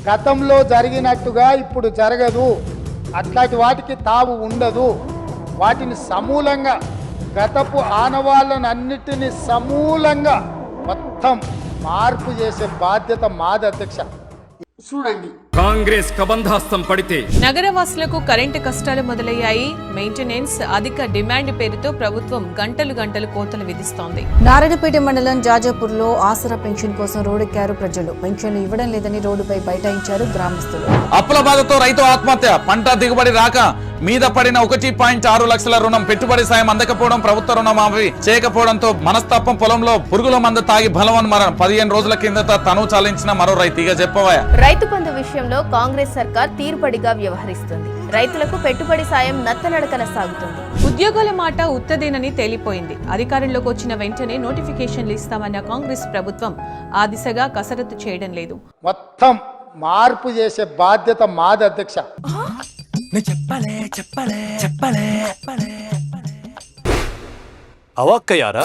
గతంలో జరిగినట్టుగా ఇప్పుడు జరగదు, అట్లాంటి వాటికి తావు ఉండదు. వాటిని సమూలంగా గతపు ఆనవాళ్ళను అన్నిటినీ సమూలంగా మొత్తం మార్పు చేసే బాధ్యత మాది అధ్యక్ష. చూడండి, కాంగ్రెస్ కబంధాస్తం పడితే నగరవాసులకు కరెంటు కష్టాలు మొదలయ్యాయి. మెయింటెనెన్స్ అధిక డిమాండ్ పేరుతో ప్రభుత్వం గంటలు కోతలు విధిస్తోంది. నారాయణపేట మండలం జాజాపూర్లో ఆసరా పెన్షన్ కోసం రోడ్డెక్కారు ప్రజలు. పెన్షన్లు ఇవ్వడం లేదని రోడ్డుపై బైఠాయించారు గ్రామస్తులు. అప్పుల బాధతో రైతు ఆత్మహత్య. పంట దిగుబడి రాక మీద పడిన 1.6 లక్షల రుణం, పెట్టుబడి సాయం అందకపోవడం, ప్రభుత్వ రుణమాఫీ చేయకపోవడంతో మనస్తాపం. పొలంలో పురుగుల మందు తాగి బలవన్ మరణం. 15 రోజుల కిందట తను చాలించిన మరో రైతు. ఇక చెప్పవా? రైతు బంధు విషయంలో కాంగ్రెస్ సర్కార్ తీరుబడిగా వ్యవహరిస్తుంది. రైతులకు పెట్టుబడి సాయం నత్తనడకన సాగుతుంది. ఉద్యోగాల మాట ఉత్తదేనని తేలిపోయింది. అధికారంలోకి వచ్చిన వెంటనే నోటిఫికేషన్లు ఇస్తామన్న కాంగ్రెస్ ప్రభుత్వం ఆ దిశగా కసరత్తు చేయడం లేదు. మొత్తం మార్పు చేసే బాధ్యత మాది అధ్యక్ష. అవక్కయ్యారా?